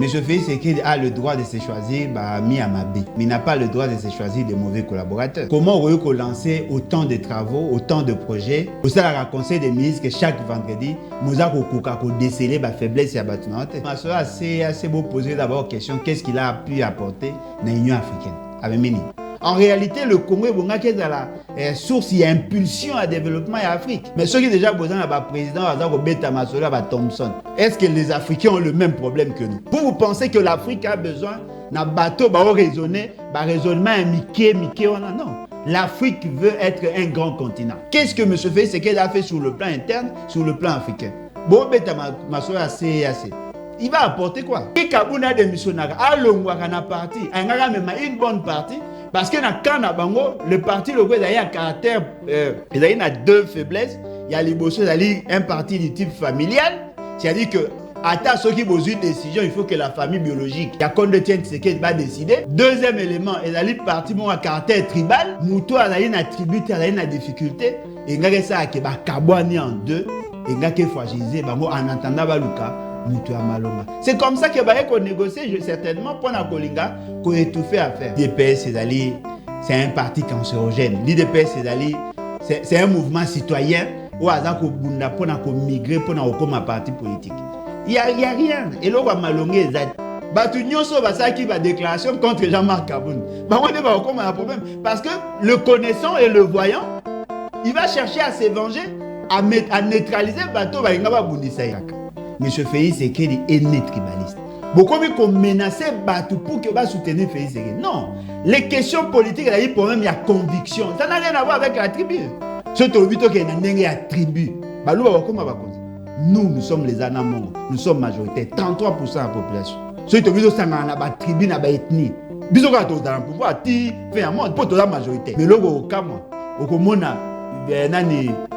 M. Félix Tshisekedi a le droit de se choisir mis à Mabé, mais il n'a pas le droit de se choisir des mauvais collaborateurs. Comment on lancer autant de travaux, autant de projets? Au sein du conseil des ministres que chaque vendredi, nous avons décelé la faiblesse et la bâtiment. C'est assez beau poser d'abord la question, qu'est-ce qu'il a pu apporter dans l'Union africaine avec Mini. En réalité, le Congo est la source d'impulsion à développement en Afrique. Mais ceux qui déjà besoin d'un président, Thompson, est-ce que les Africains ont le même problème que nous? Vous pensez que l'Afrique a besoin d'un bateau pour raisonner, raisonnement Mickey, non. L'Afrique veut être un grand continent. Qu'est-ce que M. Félix Tshisekedi a fait sur le plan interne, sur le plan africain? Il va apporter quoi? Il Kabuna de missionnaire, parti, une bonne partie. Parce que dans le parti logo il a un caractère, il a deux faiblesses. Il y a un parti du type familial, c'est-à-dire que à ceux qui posent une décision, il faut que la famille biologique, il y a qu'on détient ce qu'elle va décider. Deuxième élément, il a un parti à caractère tribal, Mouto a une tribu, il a une difficulté, et il a ça qui va cabouani en deux, et il a fragiliser en attendant Baluka. C'est comme ça que qu'on négocie certainement pour la Kolinga qu'on étouffe à faire. L'IDPS, c'est un parti cancérogène. L'IDPS, c'est un mouvement citoyen où on a migrer pour un parti politique. Il n'y a rien. Et là, on va malongé. Qui va déclaration contre Jean-Marc Kaboun. On a un problème. Parce que le connaissant et le voyant, il va chercher à se venger, à neutraliser le bateau. M. Félix Tshisekedi est né tribaliste. Beaucoup ont menacé Batou pour que va soutenir Félix Tshisekedi. Non. Les questions politiques, il y a problème, il y a conviction. Ça n'a rien à voir avec la tribu. Ce qui est la tribu. Nous sommes les Anamongo. Nous sommes majoritaires. 33% de la population. Ce qui est la tribu, la ethnie. Nous sommes dans le pouvoir. Nous sommes la majorité. Mais là, au cas où,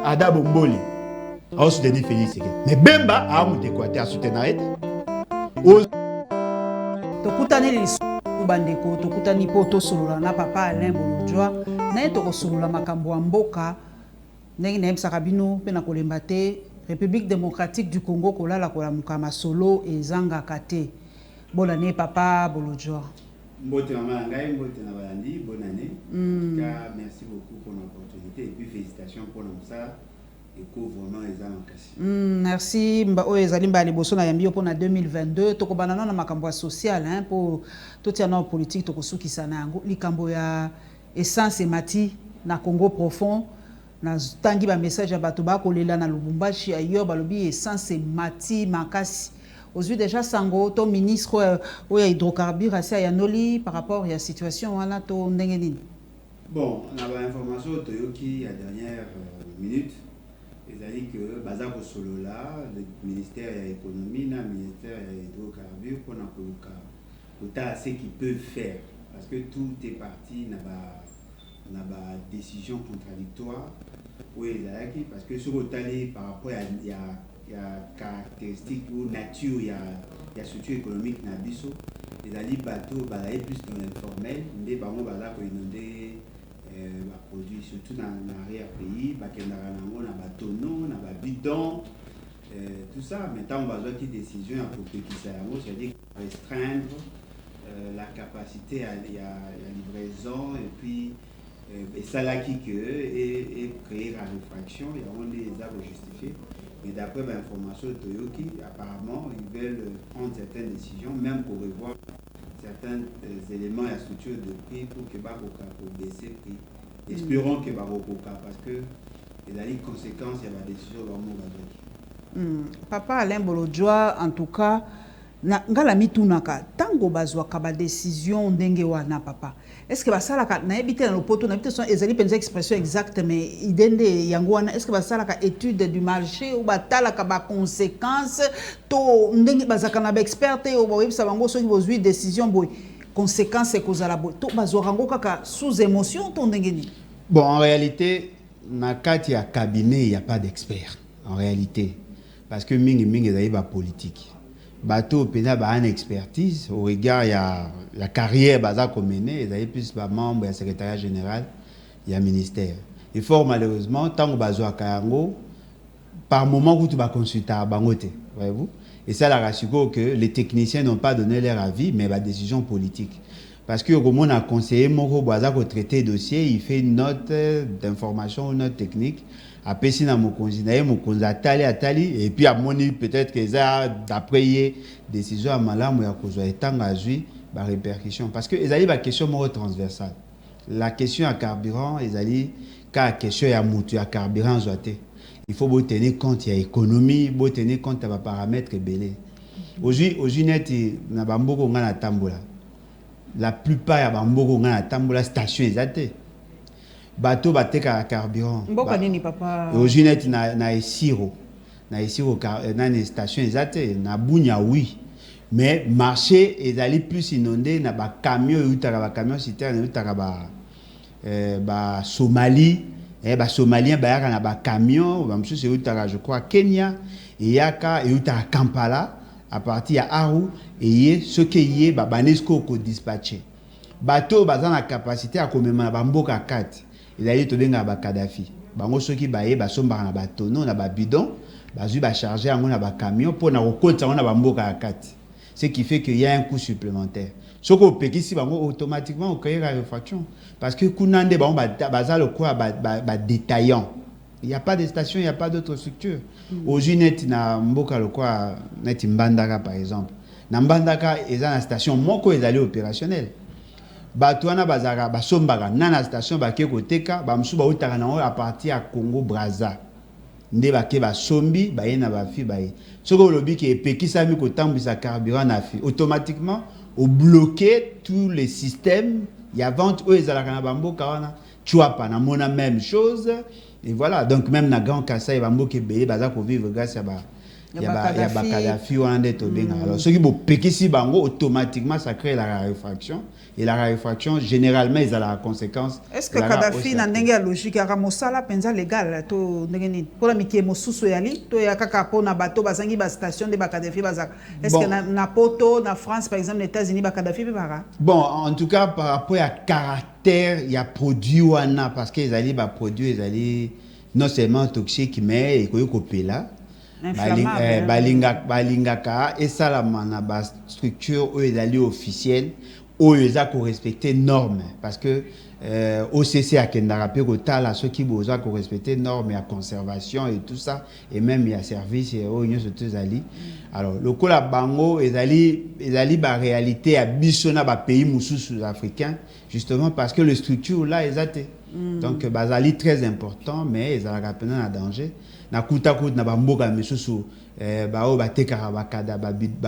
Ada Bomboli. A soutenir Félix Tshisekedi. Mais Bemba a monté quoi? Tu as soutenu Tokutani les bandeko, tokutani poto solola na papa Alain Bolodjoa, na toko solola makambo mboka, ndenge na yebisaka bino pe na kolemba te République démocratique du Congo kolala kolamuka masolo ezangaka te. Bonne année papa Bolodjoa. Mbote maman ngai, mbote na balandi, bonne année. En tout cas, merci beaucoup pour l'opportunité et puis félicitations pour ça. Merci ezali mbali boso na yambi pour 2022 tokobana na makambo social hein pour tout ya politique tokosukisa nango likambo ya essence mati na Congo profond na tangi ba message ya bato ba kolela na Lubumbashi ayo balobi essence mati makasi aujourd'hui déjà sango ton ministre oya hydrocarbures assez ya noli par rapport à la situation wana to ndenge nini. Bon, on a ba information toyoki à dernière minute. C'est-à-dire que Bazako Solo là, le ministère de l'économie, le ministère de l'hydrocarbure, pour ce qu'ils peuvent faire. Parce que tout est parti dans la décision contradictoire. Oui, parce que sur le par rapport à la caractéristique ou nature, il y a structure économique dans le biso. C'est-à-dire que bateau, plus dans l'informel, des ballons Bazako inondés. Produits surtout dans l'arrière-pays, on a tonneau, on a bidon, tout ça. Maintenant, on va avoir des décisions à propos de ça, c'est-à-dire restreindre la capacité à la livraison et puis ça là qui et créer la réfraction, et on les a justifiés. Mais d'après l'information de Toyoki, apparemment, ils veulent prendre certaines décisions, même pour revoir certains éléments et structures de prix pour que Baroka pour baisser le prix. Espérons que Baroka parce que il y a des conséquences, il y a la décision dans le monde. Papa Alain Bolodjoa, en tout cas, ngala mitunaka tango bazwa kaba décision ndenge wana papa. Est-ce que basalaka na ebite na lopoto na bite son ezali penza expression exacte mais idende yango wana est-ce que basalaka étude du marché ou batalaka ba conséquences to ndenge bazaka na ba expert ou ba websa bango soki bozwi décision boy conséquences ekozala boy to bazwa rango kaka sous émotion to ndenge ni. Bon, en réalité na kati ya cabinet il y a pas d'expert en réalité parce que mingi ezali ba politique. Bateau pena ba une expertise au regard il y a la carrière baza menée ils avaient plus ba membre du secrétariat général il y a ministère et fort malheureusement tant que bazo kayango par moment où tu vas consulter à bangote voyez-vous Et ça, la rassure que les techniciens n'ont pas donné leur avis, mais la décision politique. Parce que comme on a conseillé Moko Boazak au traité dossier, il fait une note d'information, une note technique. Après, si on a atali, et puis à mon peut-être que ça, d'après les décisions à Malam ou à Kozoetan, à Zui, la répercussion. Parce que les la question transversale. La question à carburant, les quand la question à moutu à carburant, il faut tenir compte, il y a économie, il faut tenir compte des paramètres belés. Aujourd'hui, na bamboko ngana tambola. La plupart ya bamboko ngana tambola station exacte. Bateau bateka carburant. Mboka nini papa? Aujourd'hui na esiro. Na esiro na une station exacte na bunya oui. Mais marché ezali plus inondé na ba camion utaka ba camion citerne utaka ba Somalie. Ba Somalien bayaka na ba camion ba msusu utaka je crois Kenya et yaka et utaka Kampala à partir à Aru et ce qui est banesco ko dispatché bateau baza na capacité à komema ba mboka 4 il a dit to benga ba Kadhafi bango soki baye basomba na ba tonneau na ba bidon bazui ba charger yango na ba camion pour na kokota na ba mboka 4 ce qui fait qu'il y a un coût supplémentaire. Ce qu'on peut ici, automatiquement, on crée la réfraction. Parce que Kounande, bazal quoi, détaillant. Il n'y a pas de station, il n'y a pas d'autre structure. Aujourd'hui, net na mboka le quoi, net Mbandaka par exemple. Na Mbandaka, il y a une station, moko est allé opérationnel. Batouana bazara, basombaga, na station baké koteka, bamsuba utaka à partir à Congo Brazza. Nde bake ba sombi ba yena ba fi ba ye soko lobi ke pekisa mi ko tambisa carburant na fi automatiquement au bloquer tous les systèmes ya vente o ezala kana bambo kawana tu as pas na mona même chose et voilà donc même na grand Kasai bambo ke beye baza ko vivre grâce à ba ya ba Kadhafi wana nde to benga alors ce qui bo pekisi bango automatiquement ça crée la raréfaction et la raréfaction généralement ils ont la conséquence. Est-ce que Kadhafi na ndenge logique ya mosala penza légal to ndenge ni pour miki mosusu yali to ya kaka pona bato bazangi ba station de ba Kadhafi bazaka est-ce que na poto na France par exemple les États-Unis ba Kadhafi bebara bon en tout cas par rapport à caractère il y a produit wana parce que ils allaient ba produit ils allaient non seulement toxique mais ils koyokope là balingaka et ça la mana ba structure où ils allaient officielle où ils a respecter normes parce que OCC a kendarape kotala ceux qui besoin ko respecter normes et à conservation et tout ça et même il y a service et union surtout ali alors le kola bango ils allaient ba réalité à bisona ba pays mususu africains justement parce que le structure là ils étaient donc bazali très important mais ils ont rappelé un danger na kuta na bamboka misusu bao bateka ba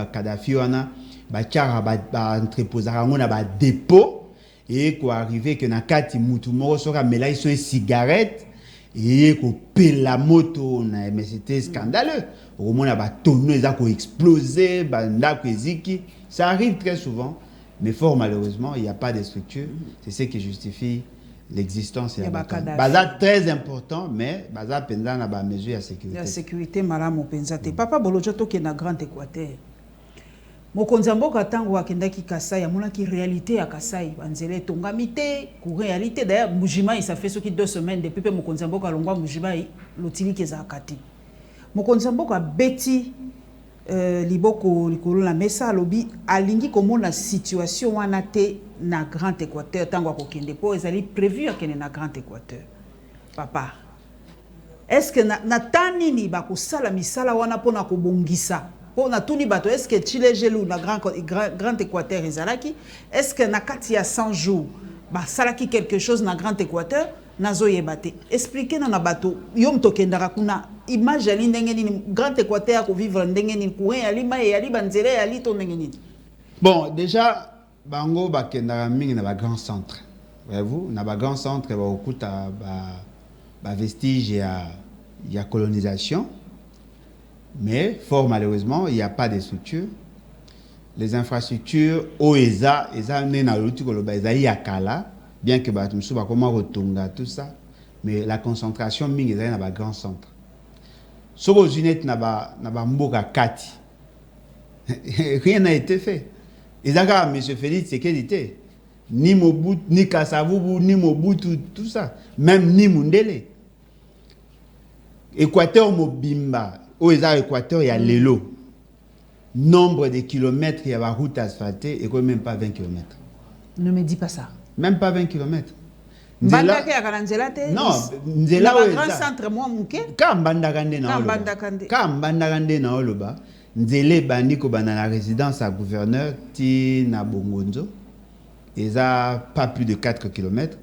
Kadhafi wana ba chara ba entreposera ngona ba dépôt et quoi arriver que na kati mutu moko soka mela ils sont cigarette et ko pela moto na mais c'était scandaleux au moins ba tonneau ils a ko exploser ba ndako eziki ça arrive très souvent mais fort malheureusement il n'y a pas de structure c'est ce qui justifie l'existence ya baza très important mais baza penza na ba mesure ya sécurité la sécurité malamu penza te papa bolojo to ke na Grand Équateur mokonzi mboka tango akendaki Kasai amonaki réalité ya Kasai banzele tongami te ku réalité d'ailleurs Mujima ça fait ce qui 2 semaines depuis pe mokonzi mboka longwa Mujima lotili keza kati mokonzi mboka beti liboko likolo la mesa lobi alingi komona situation wana te na Grand Équateur tango akokende po ezali prévu akende na Grand Équateur papa est-ce que na tanini bakosala misala wana pona kobongisa pona tuni bato est-ce que Chile gelou na Grand Équateur ezalaki est-ce que na kati ya 100 jours basalaki quelque chose na Grand Équateur nazo yebate expliquer na bato yom tokendaka kuna image ali ndenge nini Grand Équateur ko vivre ndenge nini ku ya lima ya li banzele ya li to ndenge nini bon déjà bango bakendaka mingi na ba grand centre voyez-vous na ba grand centre ba okuta ba vestige ya colonisation mais fort malheureusement il n'y a pas de structure les infrastructures OESA na lutu koloba ezali ya kala bien que bato musu ba comment retonga tout ça mais la concentration mingi ezali na ba grand centre soko junet na ba mboka kati rien n'a été fait ezaka monsieur Félix Tshisekedi ni Mobutu ni Kasavubu ni Mobutu tout ça même ni Mundele Équateur mobimba OESA Équateur ya lelo nombre de kilomètres il y a la route asphaltée et même pas 20 kilomètres. Ne me dis pas ça. Même pas 20 kilomètres. Mbandaka ya kananzela te. Non, nzela oyo grand centre moi muke. Ka mbandaka nde na oloba. Ka mbandaka nde na oloba. Nzele bandi ko bana la résidence à gouverneur ti na Bongonzo. Eza pas plus de 4 km.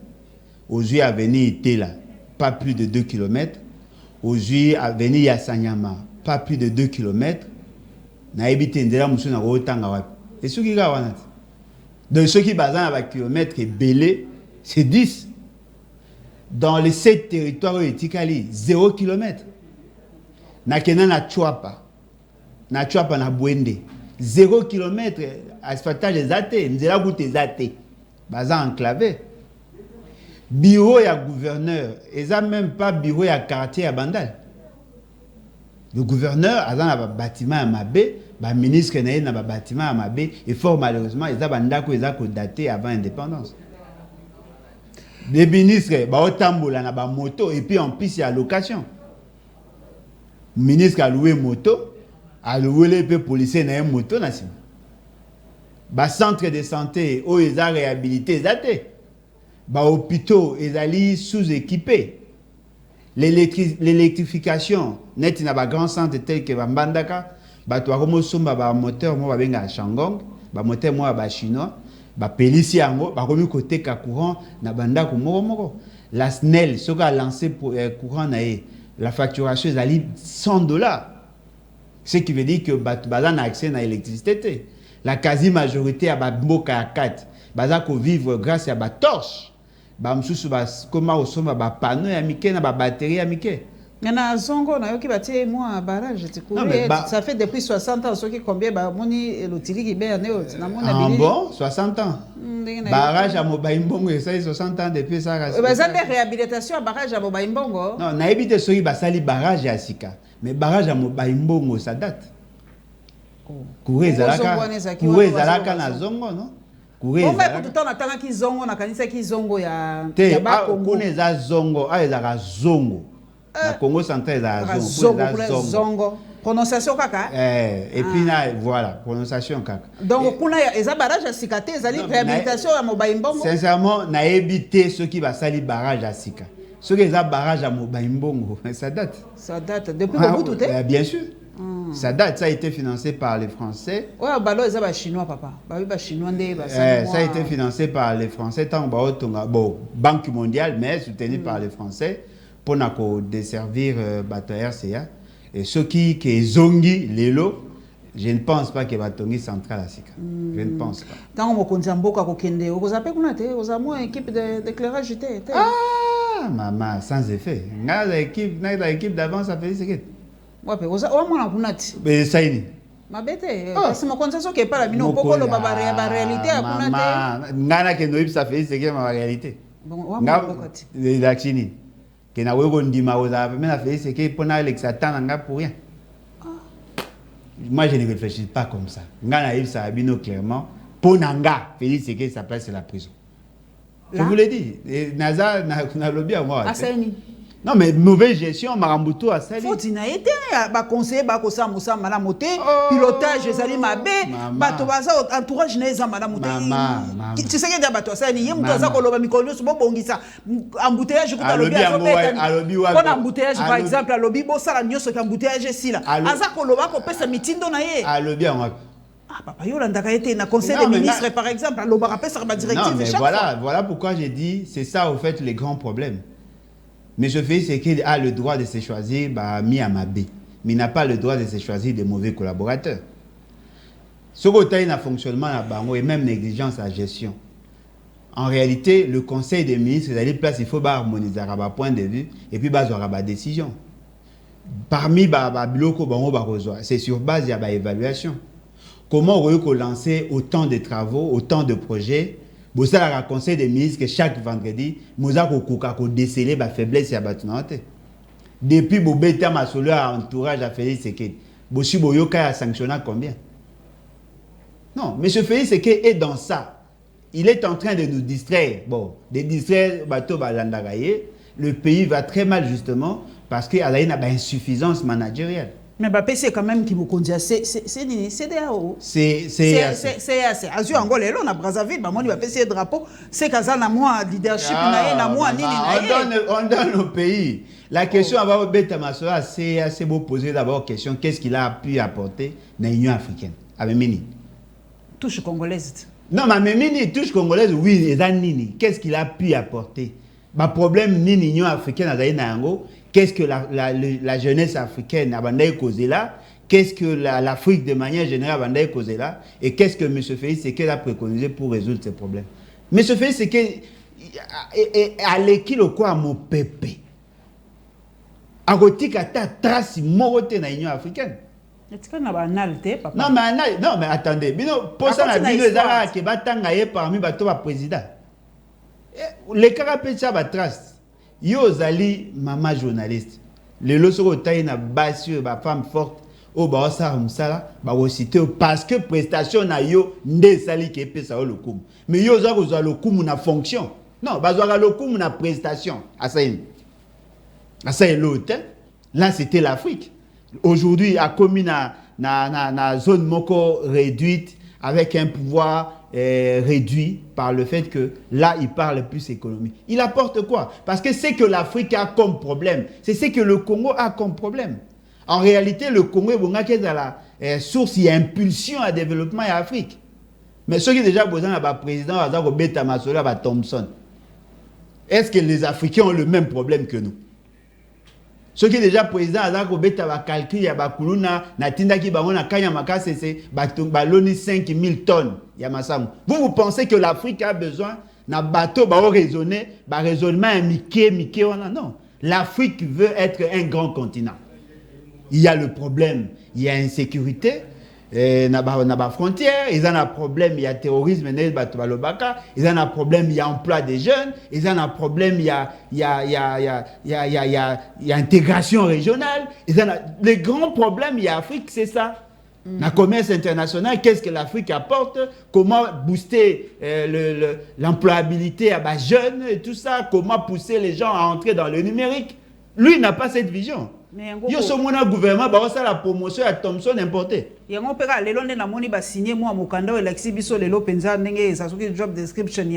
Aujourd'hui avenue Itela, pas plus de 2 km. Aujourd'hui avenue Yasanyama, pas plus de 2 km. Na ebité nzela musu na otanga wapi. Et ceux qui ga wana. Donc ceux qui basent à kilomètres et belé, c'est 10. Dans les 7 territoires de Tikali, 0 km. Nakena na Chouapa. Na Chouapa na Bwende. 0 km. Asphaltage des athées. Nzela goûte des athées. Baza enclavé. Bureau ya gouverneur. Et ça même pas bureau ya quartier à Bandal. Le gouverneur a un bâtiment à Mabé. Le ministre a un bâtiment à Mabé. Et fort malheureusement, il y a un daté avant l'indépendance. Les ministres, ont moto et puis en plus, il y a location. Le ministre a loué moto, a loué les policiers dans une moto. Le centre de santé, où ils ont réhabilité, les hôpitaux, ils sont sous-équipés. L'électrification, net dans un grand centre tel que Mbandaka, tu as un moteur, moi, à Shandong, un moteur, à chinois. Pelisi yango bakomi côté ka courant na banda ko moko la SNEL ce qui a lancé pour courant na la facturation est à $100, ce qui veut dire que baza na accès na électricité. La quasi majorité a mboka ya 4 baza ko vivre grâce à ba torche ba msusu ba koma osoma ba panneau ya mike na ba batterie ya mike. Yana zongo na yoki batie moi barrage ça fait depuis 60 ans ce qui combien ba moni lotili ki be neo na mona bilili. Bon 60 ans. Barrage à Mobaimbongo ça 60 ans depuis ça. Ba za de réhabilitation à barrage à Mobaimbongo. Non, na ebité soki ba sali barrage à Sika. Mais barrage à Mobaimbongo ça date. Courir zalaka na zongo non? Comment tout le temps natanga ki zongo na kanisa ki zongo ya ba Congo. Kuneza zongo, ezaka zongo. Na Congo central zongo. Prononciation kaka. Et puis voilà, prononciation kaka. Donc kuna eza barrage à Sika te ezali réhabilitation ya Mobaimbongo. Sincèrement, na éviter ceux qui va sali barrage à Sika. Ceux qui ont barrage à Mobaimbongo, ça date. Ça date depuis beaucoup tout est. Bien sûr. Ça date, ça a été financé par les Français. Ouais, balo eza ba chinois papa. Ba chinois ndé ba ça a été financé par les Français tant bon Banque mondiale mais soutenu par les Français pour desservir bateau RCA et ceux qui zongi lelo je ne pense pas que batongi central à Sika. Je ne pense pas. Tant mo konza mboka ko kende okozape kuna te ozamo équipe d'éclairage te. Ah maman sans effet. Na l'équipe d'avant ça fait c'est ouais pe oza o mona kuna ti. Mais ça y mabete parce mo konza so ke pas la bino poko lo ba réalité à kuna te. Ngana ke noib ça fait c'est que ma réalité. Bon wa mo kokati. L'actini. Que na wego ndima oza mais la fait c'est que pona Alex attend nga pour rien. Moi, je ne réfléchis pas comme ça. Ngana il sabino clairement. Ponanga, Félix c'est que sa place c'est la prison. Je vous l'ai dit. Naza na lobby à moi. Asani. Non mais mauvaise gestion Marambuto a sali. Faut dina été ba conseiller ba ko sa musa mala moté pilotage ezali mabe bato baza entourage na eza mala moté. Tu sais que bato sali ye muto za ko loba mikolo so bongisa embouteillage ko lobby alobi wa. Pour embouteillage par exemple lobby bo sala nyoso ka embouteillage sila. Aza ko loba ko pesa mitindo na ye. Alobi en papa Yolanda a été na conseil des ministres par exemple loba rappelle sa directive. Non mais voilà pourquoi j'ai dit c'est ça au fait les grands problèmes. Mais je fais c'est qu'il a le droit de se choisir mis à Mabé. Mais il n'a pas le droit de se choisir des mauvais collaborateurs. Ce côté un fonctionnement à Bango et même négligence à gestion. En réalité, le conseil des ministres, il faut harmoniser à point de vue et puis à décision. Parmi c'est sur base de l'évaluation. Comment on peut lancer autant de travaux, autant de projets? Vous savez, le conseil des ministres que chaque vendredi, nous avons décelé la faiblesse et la bâtiment. Depuis que vous avez entourage à Félix Sekedi, vous avez sanctionné combien? Non, mais M. Félix Sekedi est dans ça. Il est en train de nous distraire. Bon, de distraire le pays va très mal justement parce qu'il y a une insuffisance managériale. Mais Mbappé, c'est quand même qui vous conduit. C'est CDAO. C'est Azio Angola, là, on a Brazzaville, on va payer drapeau. C'est Kazan à moi, leadership, on donne au pays. La question à Beta Massola, c'est beau poser d'abord question qu'est-ce qu'il a pu apporter dans l'Union africaine avec Mini. Touche congolaise. Non, mais Mini, touche congolaise, oui, et Nini. Qu'est-ce qu'il a pu apporter? Le problème, Nini, l'Union africaine, qu'est-ce que la jeunesse africaine a causé là? Qu'est-ce que l'Afrique de manière générale a causé là? Et qu'est-ce que M. Félix Tshisekedi a préconisé pour résoudre ces problèmes? M. Félix Tshisekedi a l'équilibre quoi à mon pépé? A gotik à ta trace morote dans l'Union africaine. Non, mais attendez. Pour ça, on a dit que Batanga parmi les présidents. Les carapétiens ba trace. Yo zali maman journaliste. Les lorsque taille na basse ba femme forte au ba sa msala ba cité parce que prestation na yo ndé sali ke pesa le kum. Mais yo za ko le kum na fonction. Non, ba zo le kum na prestation. Asa l'autre. Là c'était l'Afrique. Aujourd'hui a commis na zone moko réduite avec un pouvoir réduit par le fait que là, il parle plus économie. Il apporte quoi? Parce que c'est que l'Afrique a comme problème. C'est ce que le Congo a comme problème. En réalité, le Congo est dans la source et impulsion à développement en Afrique. Mais ceux qui déjà besoin d'un président, Beta Massola, Thompson, est-ce que les Africains ont le même problème que nous? Ceux qui déjà président azako beta ba calcul ya ba kuluna na tindaki bango na kanya makase c'est ba loni 5000 tonnes ya masamu. Vous pensez que l'Afrique a besoin na bateau ba raisonner ba raisonnement mike non. L'Afrique veut être un grand continent. Il y a le problème, il y a insécurité na ba frontière, ils ont un problème, il y a terrorisme, ils ont un problème, il y a emploi des jeunes, ils ont un problème, il y a intégration régionale, les grands problèmes il y a Afrique, c'est ça. La commerce international, qu'est-ce que l'Afrique apporte? Comment booster l'employabilité à les jeunes et tout ça? Comment pousser les gens à entrer dans le numérique? Lui n'a pas cette vision. Il y a un gouvernement qui a la promotion à Thompson importé. Il y a un peu de signé moi Mokanda et l'exhibition de l'Openza ça c'est job description il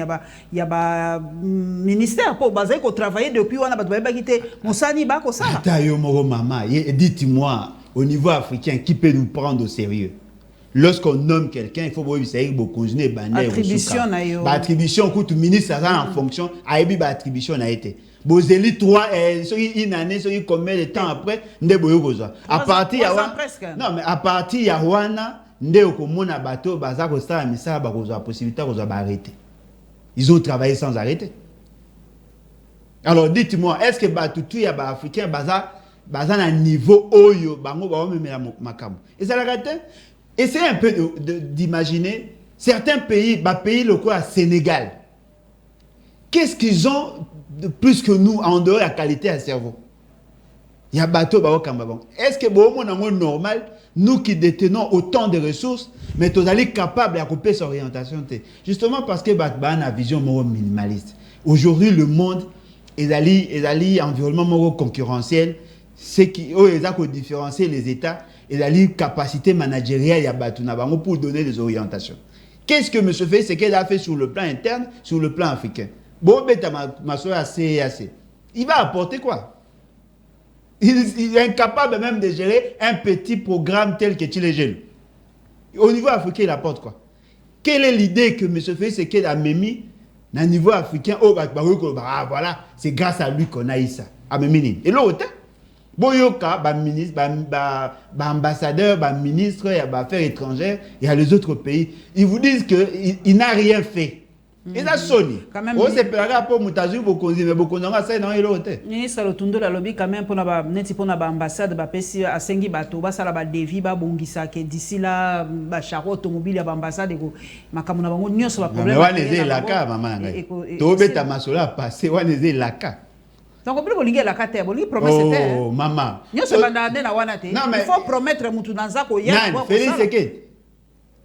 y a ministère pour baser qu'on travailler depuis on a pas quitté Moussani ba ko ça. Maman, dites-moi au niveau africain qui peut nous prendre au sérieux? Lorsqu'on nomme quelqu'un, il faut voir ça beaucoup de attribution na yo. Attribution coûte ministre en fonction a eu attribution a été. Bozeli 3 une année combien de temps après nde boyokoza à partir ya non mais à partir ya wana nde okomona bato baza ko sala misala ba koza possibilité ko za arrêter. Ils ont travaillé sans arrêter. Alors dites-moi, est-ce que batutu ya ba africain baza na niveau oyo bango ba memela makambo? Et ça la raté. Essayez un peu d'imaginer certains pays, pays locaux à Sénégal. Qu'est-ce qu'ils ont de plus que nous en dehors de la qualité à cerveau? Il y a bateau Kambabon. Est-ce que c'est normal, nous qui détenons autant de ressources, mais nous sommes capables de couper son orientation? Justement parce que nous avons une vision minimaliste. Aujourd'hui, le monde est allé environnement concurrentiel, c'est qui a différencier les États et la capacité managériale pour donner des orientations. Qu'est-ce que M. Félix Tshisekedi a fait sur le plan interne, sur le plan africain? Il va apporter quoi? Il est incapable même de gérer un petit programme tel que Tchilégel. Au niveau africain, il apporte quoi? Quelle est l'idée que M. Félix Tshisekedi a mis au niveau africain? Oh, voilà, c'est grâce à lui qu'on a eu ça. Et l'autre, Boyoka, ministre, ambassadeur, ministre, affaires étrangères, il y a les autres pays. Ils vous disent qu'il n'a rien fait. Et ça sonne. On se paiera pour Moutazu, Bokonzi, mais Bokonzanga, ça non, il est. Ministre Lotundo, la lobby, quand même, pour l'ambassade, Pessi, à Sengi, Batoba, Salaba, Devi, Bongisa, qui d'ici là, Charo, automobile, l'ambassade, Makamuna, Bango, sur la problème. Mais on est là, maman. Tobé Tamasola, passé, on est là. Donc, on peut la carte, on lui promet c'était. Oh, maman. Il faut promettre Moutounanza qu'il y a. Félix Tshisekedi.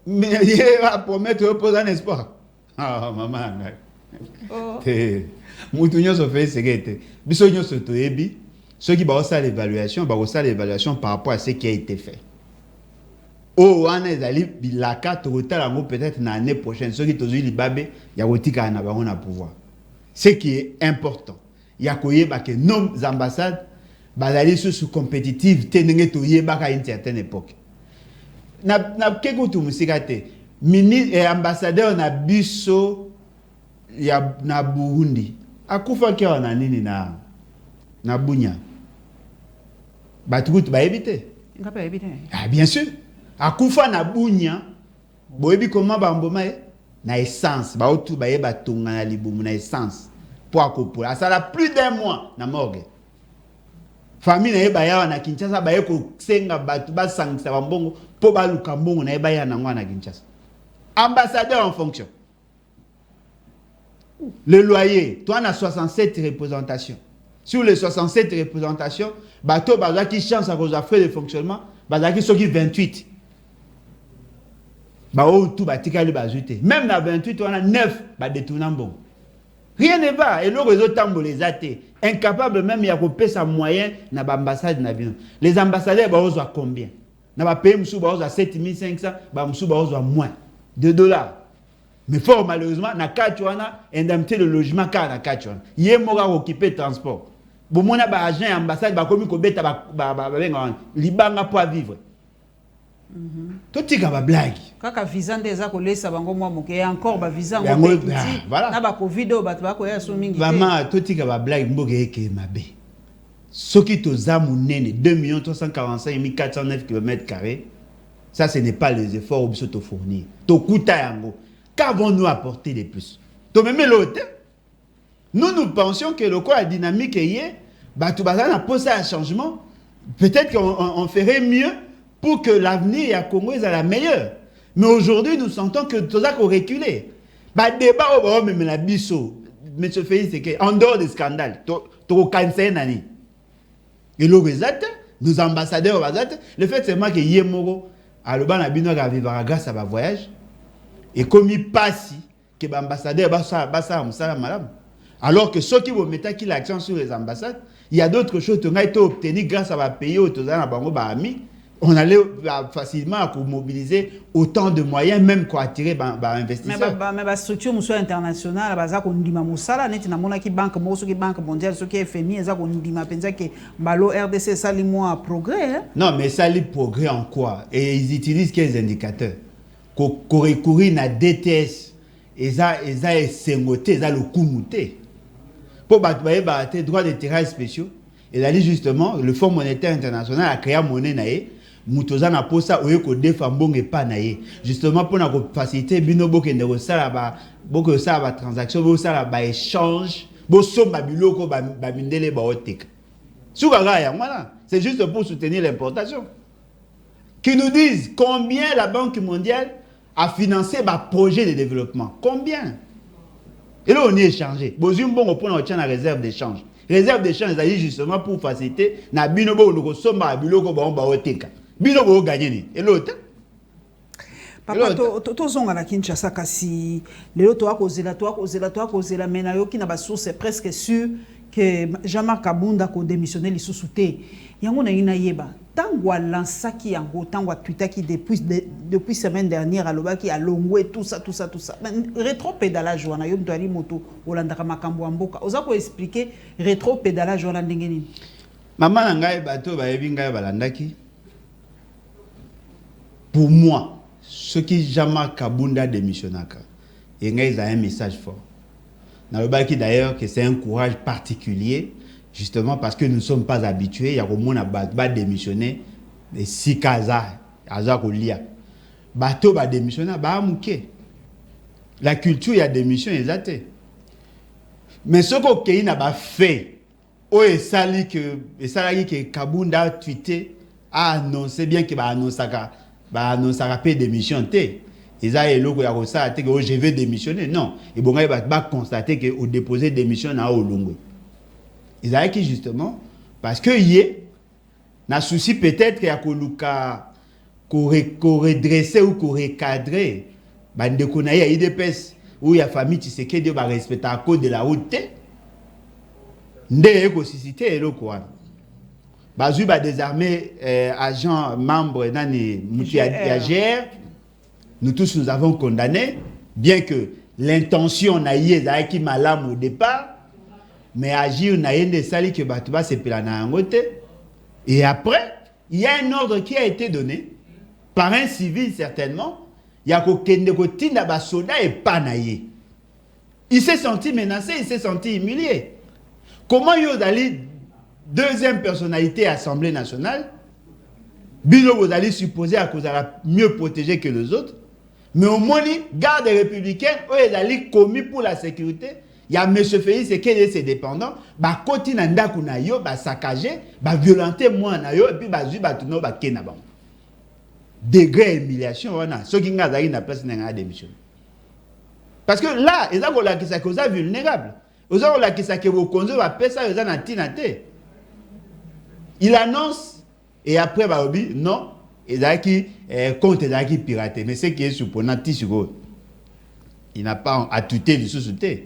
Mais il va promettre pour un espoir. Ah, maman. Moutounyo se fait Tshisekedi. Bisogno se toyebi. ceux qui vont faire l'évaluation par rapport à ce qui a été fait. Oh, on a la carte peut-être l'année prochaine. Ceux qui ont eu l'Ibabé, il y a aussi un pouvoir. Ce qui est important, il y a que nos ambassades sont compétitives à une certaine époque. Na quelque chose ambassadeur na biso ya na Burundi akufa ke wana nini na Bunya batukutu ba éviter. Ah bien sûr. Akufa na Bunya boyebi comment bamboma na essence ba otu ba yeba tonga na libumu na essence pour akopola ça a plus d'un mois na morgue. Famille na yeba ya na Kinshasa ba yeko senga batu ba sangisa bambongo po ba luka mbongo na yeba ya na ngwa na Kinshasa. Ambassadeur en fonction. Le loyer, toi, on a 67 représentations. Sur les 67 représentations, bateau qui chance à cause de frais de fonctionnement, qui sont 28. Même dans 28, on a 9 détournants bon. Rien ne va. Et le réseau tambo les athées. Incapable même de payer sa moyen dans l'ambassade. Les ambassadeurs, ils ont combien? Ils ont payé 7500, ils ont moins de $. Mais fort malheureusement, na Kachouana, indemnité de logement car na Kachouana. Yé mora occupé transport. Bon mon agent ambassade ba komi ko beta ba libanga pour vivre. Tout tika ba blague. Kaka visa ndeza ko lesa bango mwa moke encore ba visa ngo petit. Na ba covid o bat ba ko ya so mingi. Vraiment tout tika ba blague mboge eke mabe. Soki to zamu nene 2 345 409 km². Ça ce n'est pas les efforts obso to fournir. To kuta yango. Qu'avons-nous apporté de plus? Donc, même l'autre, nous pensions que le corps dynamique est, tout a posé un changement. Peut-être qu'on ferait mieux pour que l'avenir à Congo soit la meilleure. Mais aujourd'hui, nous sentons que tout ça a reculé. Débat au même la bisso, M. Félix, c'est qu'en dehors des scandales, tu as cancer nani. Et le résultat, nos ambassadeurs, le fait c'est moi que Yemoro, à l'Oban, a vivre grâce à ma voyage. Et comme il passe, que l'ambassadeur va madame. Alors que ceux qui vont mettre l'accent sur les ambassades, il y a d'autres choses qui ont été obtenues grâce à ma pays, on allait facilement mobiliser autant de moyens, même pour attirer les investisseurs. Mais la structure internationale, la Banque mondiale, ce qui est FMI, RDC, ça a progrès. Non, mais ça a progrès en quoi? Et ils utilisent quels indicateurs? Recourir à DTS, et ça est sengoté, ça le kumuté. Pour battre droits de terrain spéciaux, et là justement, le Fonds monétaire international a créé une monnaie, Moutoza na posa oyeko defa mbonge pa na ye. Justement pour na faciliter bino bokende ko sala ba transaction, bo sala ba échange, bo somba biloko ba mindele ba otek. Soukara ya voilà, c'est juste pour soutenir l'importation. Qui nous disent combien la Banque mondiale a financé un projet de développement. Combien? Et là, on y est échangé. Bozum bon, on prend la réserve d'échange. Réserve d'échange, c'est justement pour faciliter. Na binobo, nous sommes à biloko, on va au teka. Binobo, gagner. Et l'autre? Papa, tozonga na Kinshasa kasi lelo to akozela mena yo kina ba source presque sûr que Jean-Marc Kabunda ko démissionner li sous-souté. Yango na ina yeba. Tango lansaki yango tango twitaki depuis semaine dernière à lobaki a longwe tout ça. Rétro-pédalage wana yo mto ali moto olandaka makambo ya mboka. Oza ko expliquer rétro-pédalage wana ndenge nini? Maman na ngai bato ba yebi ngai balandaki. Pour moi, ce qui Jean-Marc Kabunda démissionnaka, il y a un message fort. Dans le baki d'ailleurs que c'est un courage particulier, justement parce que nous ne sommes pas habitués. Il y a au moins un démissionner de 6 cas à Kolia. Bateau va démissionner, bah mouké. La culture, il y a démission exacte. Mais ce qu'on n'a pas fait, oh et sali que Kabunda a tweeté, a annoncé bien qu'il va annoncer paix démission té. Ils ont dit que je vais démissionner. Non. Et bon, ils vont constater que au déposé démission à Olongo. Ils ont dit justement parce que y a souci peut-être qu'il y a qu'on redresser ou qu'on recadrer. Bande qu'on a IDPS où il y a famille qui sait que Dieu va respecter à cause de la route. Ndé écosystémité et le quoi. bazui ba désarmé agents membres nani GR. Nous tous nous avons condamné, bien que l'intention na yé qui malam au départ, mais agir na yende sali que batuba se pelana ngote. Et après, il y a un ordre qui a été donné par un civil certainement. Il y a kende ko tinda ba soda et pas na yé. Il s'est senti menacé, il s'est senti humilié. Comment yo dali deuxième personnalité à l'Assemblée nationale, Bino vous allez supposer à cause de la mieux protégée que les autres, mais au moins, garde républicaine, ils allaient commis pour la sécurité. Il y a M. Félix, c'est qu'il est ses dépendants, bah côté nanda kuna yo, bah saccager, bah violenter moi na yo, et puis bah zu bah tout no bah kenaba. Degré humiliation, on a ceux qui n'ont pas na place n'a démission. Parce que là, ils ont la qui ça cause vulnérable. Ils ont la qui ça que vous conduisez va payer ça, ils ont tinate. Il annonce et après bah obi non, ils ont qui compte ils ont qui piraté, mais c'est qui est supposé tissu. Il n'a pas à tuer du sous-souté.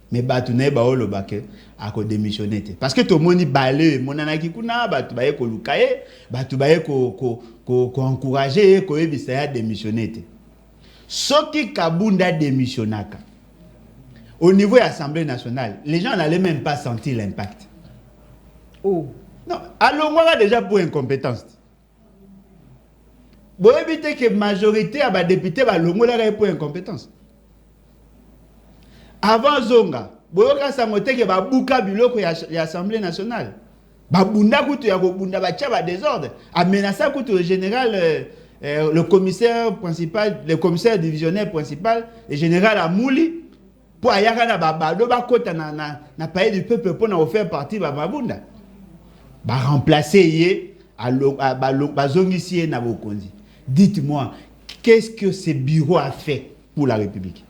Mais batune ba olo bake ako démissionner parce que tout le monde balé mon anaki kuna batu baye ko lukaye batu baye ko encourager ko ebisa ya démissionner soki Kabunda démissionnaka au niveau de l'Assemblée nationale les gens n'allaient même pas sentir l'impact. Oh non, alors moi déjà pour incompétence. Bon éviter que majorité à ba député ba longola pour incompétence. Avant Zonga, boyoka samote ke ba buka biloko ya l'Assemblée nationale. Ba bunda kutu ya ko bunda ba tia ba désordre. A menacer kutu le général le commissaire principal, le commissaire divisionnaire principal, le général Amouli pour ayaka na ba do ba kota na pays du peuple pour na faire partie ba mabunda. Ba remplacer yé ba zongisi na bokonzi. Dites-moi, qu'est-ce que ce bureau a fait pour la République?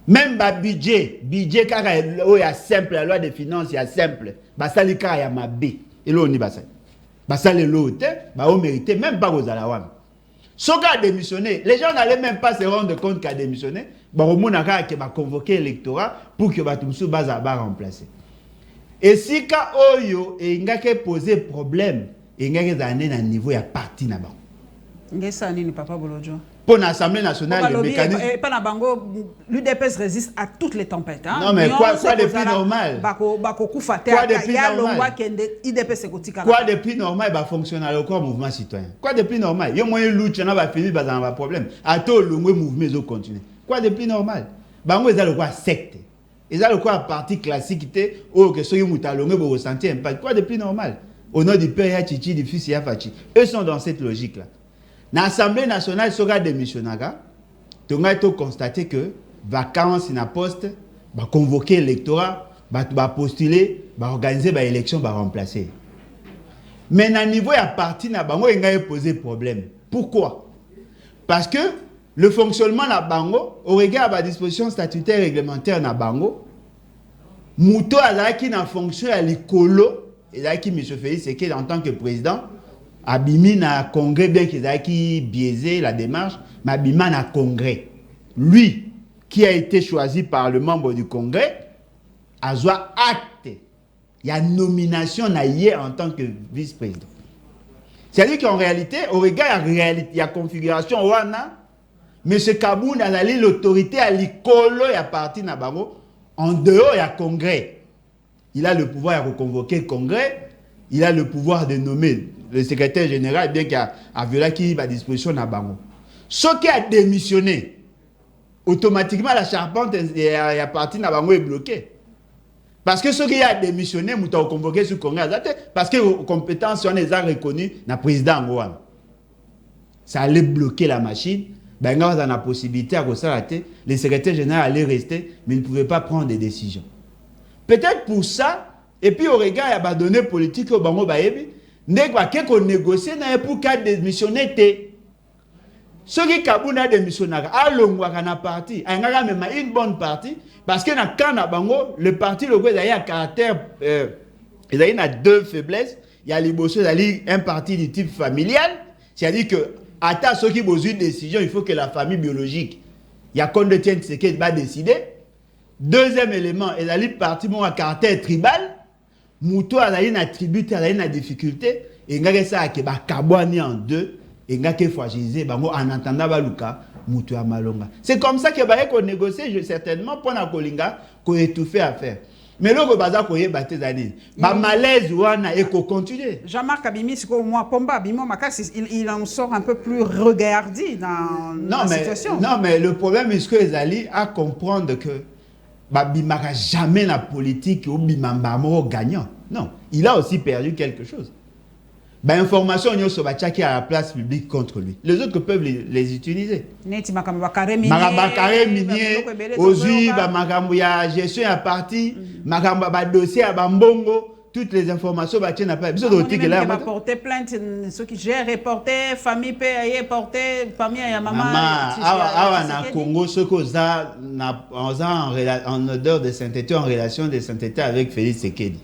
Même le budget car il y a simple, la loi des finances, il y a simple. Basali car il y a ma B. Et là on y basali. Basali l'autre, bah on mérite même pas aux alawam. Ce gars a démissionné, les gens n'allaient même pas se rendre compte qu'il a démissionné. Bah au moins qui va convoquer l'électorat pour que Batumsu Baza va remplacer. Et si ka oyo et ngake poser problème, et ngake zané na niveau ya parti na ba. Ngesa nini papa Bolodjo? Pour l'Assemblée nationale, le mécanisme... L'UDPS résiste à toutes les tempêtes. Hein? Non, mais quoi de plus normal? Quoi de plus normal? Quoi de plus normal va fonctionner au mouvement citoyen? Quoi de plus normal? Il y a moyen de lutter, on va finir par un problème. À tout le mouvement, ils continuer. Quoi de plus normal? Bango, ils ont le quoi secte. Ils ont le quoi parti classique, ou que ceux qui ont ressenti un pas. Quoi de plus normal? Au nom du père Yachichi, du fils Yafachi. Eux sont dans cette logique-là. Dans l'Assemblée nationale, sera démissionnaire, tu as constaté que vacances na poste, va convoquer l'électorat, va postuler, va organiser une élection, va remplacer. Mais à niveau de parti, il a posé problème. Pourquoi? Parce que le fonctionnement de Bango, au regard de la disposition statutaire réglementaire de Bango, Mouto a qui n'a fonction à l'écolo, et là qui M. Félix Sekedi en tant que président, Abimi na congrès, bien qu'il ait biaisé la démarche, mais Abima na congrès. Lui, qui a été choisi par le membre du congrès, a joué acte. Il y a nomination na hier en tant que vice-président. C'est-à-dire qu'en réalité, au regard de la configuration, M. Kaboun a l'autorité à l'école et à partir de Bango, en dehors il y a congrès. Il a le pouvoir de convoquer le congrès, il a le pouvoir de nommer le secrétaire général, bien qu'il y a Aviola qui va à disposition de Bango. Ce qui a démissionné, automatiquement la charpente à partir de Bango est bloquée. Parce que ce qui a démissionné, nous avons convoqué sur le congrès, parce que les compétences sont reconnues dans le président Angoua. Ça allait bloquer la machine. Ben, on a la possibilité à s'arrêter. Le secrétaire général allait rester, mais il ne pouvait pas prendre des décisions. Peut-être pour ça, et puis au regard, il y a des données politiques au Bango Bayebi. Qu'on négocie pour qu'à démissionner. Ceux qui Kabuna démissionnaire, à l'ongwakana parti, a même une bonne partie, parce que dans Kana Bango, le parti le il a un caractère, il a deux faiblesses. Il y a un parti du type familial, c'est-à-dire que à ceux qui ont besoin de décision, il faut que la famille biologique, il y a qu'on détient ce qui va décider. Deuxième élément, il y a un parti à caractère tribal. muto azali na tribute azali na difficulté et ngaka ça ke ba kabwani en deux et ngaka fragiliser bango en entendant baluka muto ya malonga. C'est comme ça que ba ko négocier certainement pour na kolinga ko étouffer affaire. Mais le baza ko yeba te zani ba malaise wana et ko continuer. Jean-Marc Abimi siko moi Pomba Abimo Makasi il en sort un peu plus regardé dans la situation. Non mais le problème est que Ezali a comprendre que Babimaka jamais la politique ou Bimambamo gagnant. Non, il a aussi perdu quelque chose. Information on sur Bachaki à la place publique contre lui. Les autres peuvent les utiliser. Neti Makambakare minier, Ozi, Makambuya, gestion à parti, Makamba dossier à Bambongo, toutes les informations Bachaki n'a pas. Besoin de là. Porter plainte, ceux qui gèrent reporter, famille paye porter, famille à maman. Na Congo, ce qu'on a en odeur de sainteté, en relation de sainteté avec Félix Sekedi.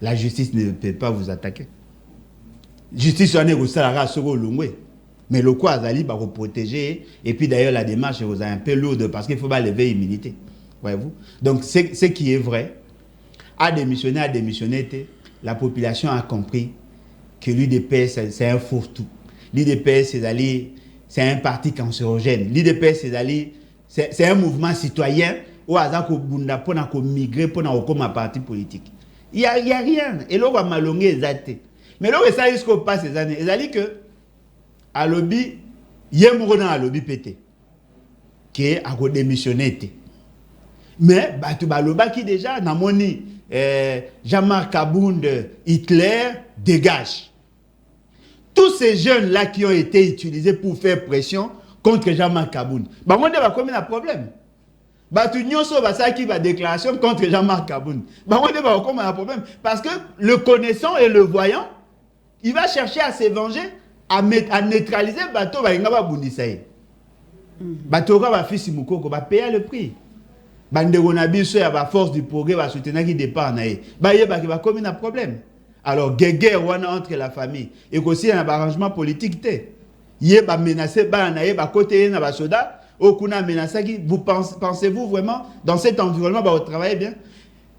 La justice ne peut pas vous attaquer. Justice on est au salaire sur le mais le quoi Azali va vous protéger et puis d'ailleurs la démarche vous est un peu lourde parce qu'il faut pas lever l'immunité, voyez-vous. Donc ce qui est vrai, à démissionner, la population a compris que l'UDPS c'est un fourre-tout. L'UDPS c'est un parti cancérogène. L'UDPS c'est un mouvement citoyen où Azako Bunda pour migrer pour comme un parti politique. Il y a rien et là on va malonguer exactement. Mais là, ça risque de passer ces années. C'est-à-dire que, à lobby, il y a un à lobby pété, qui est à démissionner. Mais, tu vas le qui déjà, dans mon Jean-Marc Kabound, Hitler, dégage. Tous ces jeunes-là qui ont été utilisés pour faire pression contre Jean-Marc Kabound, on va combien de problème? Tu qui va déclaration contre Jean-Marc Kabound. On va combien de problème? Parce que le connaissant et le voyant, il va chercher à se venger, à neutraliser le bateau. Il va payer le prix. Il va force du progrès, va soutenir qui dépend. Il va comme un problème. Alors, guerre entre la famille. Et aussi, il y a un arrangement politique. Il va menacer, il va côté un soda. Vous pensez-vous vraiment, dans cet environnement, vous travaillez bien?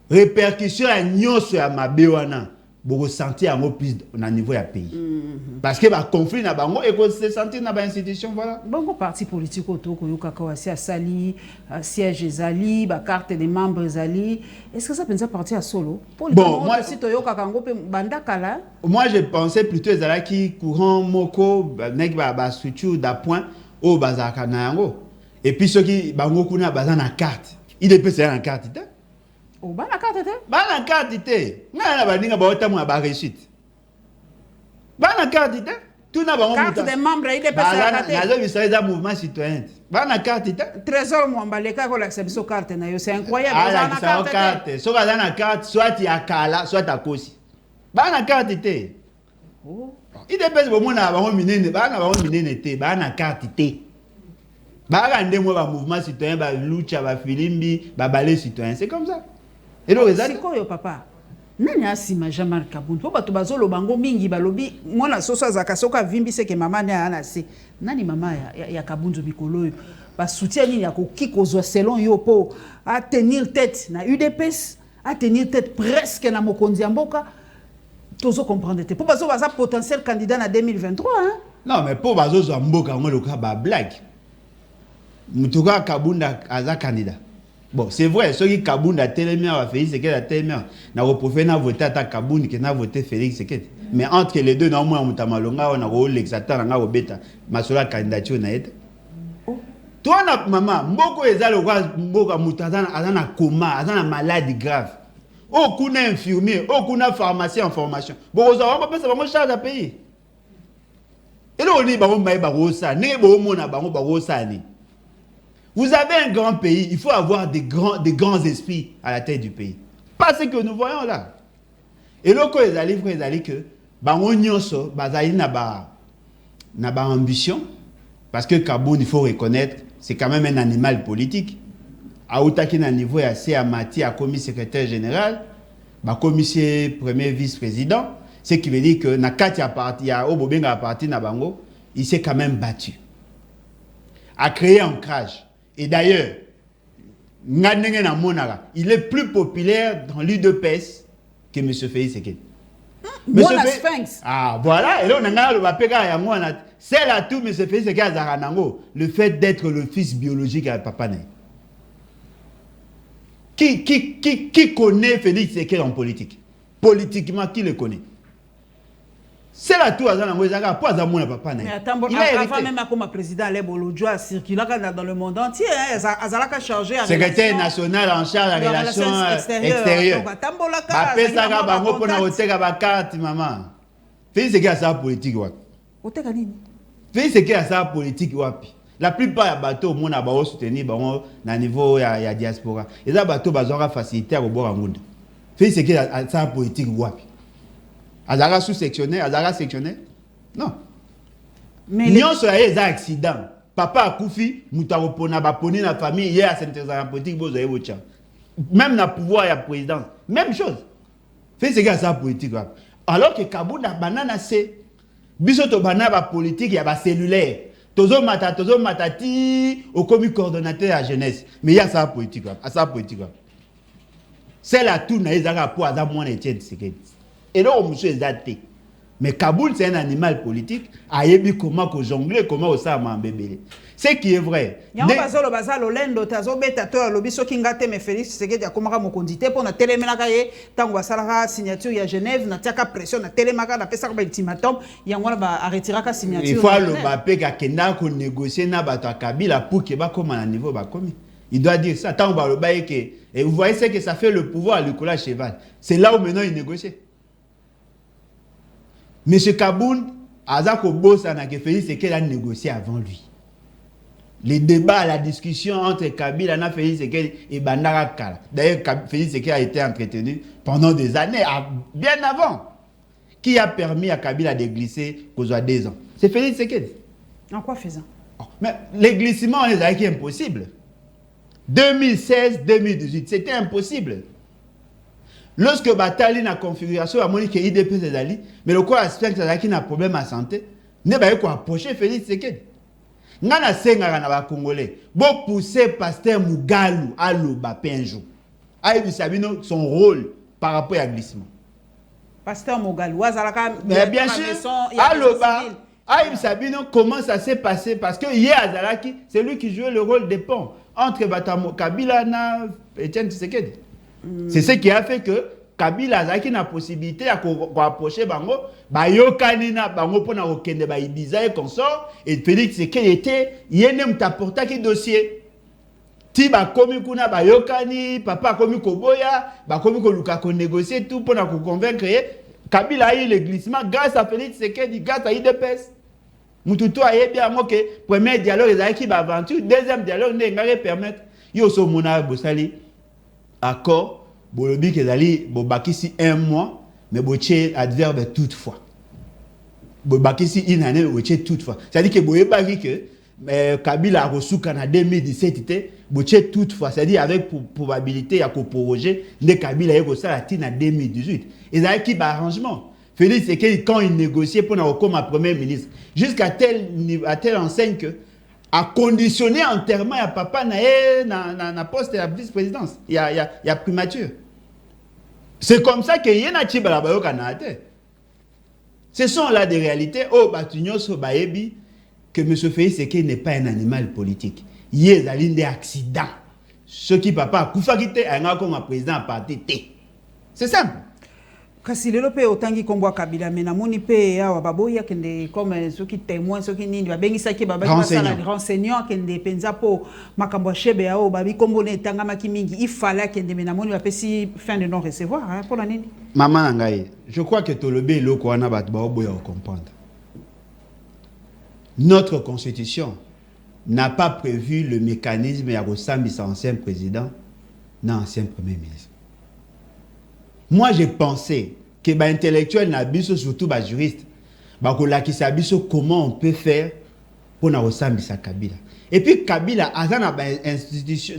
Répercussion à Nyon sur ma béwana. Vous ressentez un plus au niveau du pays. Parce que le conflit n'a pas et que se sentir dans l'institution, voilà. Bon, parti politique autour de Yukakawasi à Sali, siège Zali, carte des membres Zali. Est-ce que ça peut partir à solo? Bon, moi je pensais plutôt à Zala qui courant Moko, nek ba structure d'appoint au Bazaka Nayango. Et puis ceux qui bango kuna bazan na carte. Il est peut-être en carte. Oh, ba la carte était? Ba la carte était. Na ba ninga ba otamu ba réussite. Ba la carte était. Tout na ba carte des membres il est peut-être la carte. Na zo bisai da mouvement citoyen. Ba la carte était. Trésor Mwambaleka ko l'acception carte na yo c'est incroyable. Ah la carte. So ba na carte soit ya kala soit à kosi. Ba la carte était. Oh. Il est peut-être bon na ba minene, ba na ba minene était, ba na carte était. Ba rande moi ba mouvement citoyen ba lucha ba filimbi ba balai citoyen, c'est comme ça. Et le résultat c'est quoi yo papa? Nani asima Jean-Marc Kabound po bato bazolo bango mingi balobi mwana soso azaka soka vimbi seke mama ne ana se nani mama ya Kabound mikolo ba soutien nini ya koki kozwa selon yo po à tenir tête na UDPS à tenir tête presque na mokonzi ya mboka tozo comprendre te po bazo baza potentiel candidat na 2023 hein. Non mais po bazo zo mboka ngo loka ba blague mutuka Kabound aza candidat. Bon, c'est vrai, ceux qui Kabound a tellement à Félix Sekedi a tellement n'a reproché n'a voté à Kabound qui n'a voté Félix Sekedi. Mais entre les deux, non moins on t'a malonga on a rôle l'exacteur on a obéta masola candidature na été. Toi na maman, mboko ezalo kwa mboka mutazana azana coma, azana maladie grave. Aucun infirmier, aucun pharmacien en formation. Bon, on va pas ça va charge à payer. Et là on dit ba on maï ba rosa, ne bo mona ba rosa ni. Vous avez un grand pays, il faut avoir des grands esprits à la tête du pays. Pas ce que nous voyons là. Et là, quand ils allaient que, n'a pas ambition, parce que Kabound, il faut reconnaître, c'est quand même un animal politique. À Outakina niveau, il y a Amati, à commis secrétaire général, commissaire premier vice-président, ce qui veut dire que Nakati a parti, à Obobenga a parti Nabango, il s'est quand même battu. A créé un ancrage. Et d'ailleurs, il est plus populaire dans l'UDPS que M. Félix Sekedi. Moi, la Sphinx. Ah, voilà. Et là, on a le papéga et moi, c'est là tout, M. Félix Sekedi Azaranango, le fait d'être le fils biologique à Papa Né. Qui connaît Félix Sekedi en politique? Politiquement, qui le connaît? C'est là tout, Azaranango, pour Azamouna Papa Né. Mais attends, avant même comme président, les Bolodjo a circulé dans le monde entier. Azalaka chargé à secrétaire national en charge de la relation extérieure. Après ça, bango pour na oteka ba carte maman. Félix Sekedi a sa politique wapi? Oteka nini? Félix Sekedi a sa politique wapi? La plupart ya bateau mon na ba soutenir bango na niveau ya diaspora. Et ça bateau bazora faciliter au bord ngunda. Félix Sekedi a sa politique wapi? Azara sous-sectionnaire, Azara sectionnaire? Non. Mais n'y a un accident. Papa a koufi, moutaro pona ba poni na famille hier à s'intéresser politique bozo e wocha. Même na pouvoir ya président, même chose. Fait ce gars ça politique. Alors que Kabunda banana c'est biso to banana ba politique ya ba cellulaire. Tozo matati au comité coordonnateur à jeunesse. Mais il y a ça politique. À ça politique. C'est la tout na ezaka pour Azam moins Etienne Sekedi. Et là, on monsieur Zate. Mais Kaboul, c'est un animal politique. Ayebi comment qu'on jongle, comment on s'est m'embébélé. C'est qui est vrai. Il y a un bazar, le bazar, l'olendo, tazo betateur, l'obiso kingate, mais Félix Sekedi a comment mon condité pour na téléménagaye, tant que ça signature, il y a Genève, na tiaka pression, na télémaga, na pesa ultimatum, il y a un ba arrêter la signature. Il faut le Mbappé qui a kenda qu'on négocie na bato Kabila pour qu'il va comme à un niveau ba comme. Il doit dire ça. Tant que le bail que et vous voyez c'est que ça fait le pouvoir à Nicolas Cheval. C'est là où maintenant il négocie. Monsieur Kaboun, Azako Bossa n'a que Félix Sekedi a négocié avant lui. Les débats, la discussion entre Kabila et Félix Sekedi et Bandara Kala. D'ailleurs, Félix Sekedi a été entretenu pendant des années, bien avant. Qui a permis à Kabila de glisser qu'aux 2 ans? C'est Félix Sekedi. En quoi faisant? Mais les glissements, on les a dit impossible. 2016-2018, c'était impossible. Lorsque Batali na configuration a moni que IDP c'est ali, mais le quoi aspect que ça qui n'a problème à santé, ne ba ko approcher Félix Sekedi. Ngana senga na ba congolais, bo pousser pasteur Mugalu à loba un jour. Aïbi Sabino son rôle par rapport à glissement. Pasteur Mugalu azalaka mais bien sûr, à loba Aïbi Sabino comment ça s'est passé parce que hier Azalaki, c'est lui qui jouait le rôle des ponts entre Batamo Kabila na Etienne Tshisekedi. C'est ce qui a fait que Kabila a la possibilité d'approcher Bango, Bayokani na Bango pour na okende ba Ibiza et consort, et Félix Sekedi était, yenem t'apporta qui dossier. Ti ba komi kuna Bayokani, papa komi Koboya, ba komi ko luka ko négocier tout pour na ko convaincre. Kabila a eu le glissement grâce à Félix Sekedi, grâce à IDPS. Mututu a eu bien que premier dialogue les qui ba aventure, deuxième dialogue ne ngare permettre yo so mona bosali. Accord, bolobi kezali bobakisi 1 mois, mais boche adverbe toutefois. Bobakisi 1 année, boche toutefois. C'est-à-dire que boyebaki que Kabila a reçu en 2017, boche toutefois. C'est-à-dire avec probabilité à proroger, de Kabila a reçu la tine en 2018. Et ça a qui arrangement. Félix Sekedi quand il négociait pour nous comme premier ministre, jusqu'à telle enseigne que a conditionné entièrement à papa na poste de la vice-présidence. Il y a primature. C'est comme ça que yena chibala bayo kanate. Ce sont là des réalités. Oh, batunyo so baebi que M. Félix Sekedi n'est pas un animal politique. Il y a des accidents. Ce qui papa koufa kite a comme président à parti T. C'est simple. Kasi lelo pe otangi kombo Kabila mena moni pe awa baboya kende comme ceux qui témoins ceux qui nini babengisa ki baba basala renseignant kende penza po makambo chebe ao babi kombo ne tanga makimingi il fallait kende mena moni bapesi fin de non recevoir hein pour la nini. Maman ngai, je crois que tolobe loko wana bat ba boya comprendre. Notre constitution n'a pas prévu le mécanisme ya resambisa ancien président na ancien premier ministre. Moi, j'ai pensé que les intellectuels, surtout les juristes, comment on peut faire pour nous ressembler à Kabila. Et puis Kabila, a une institution,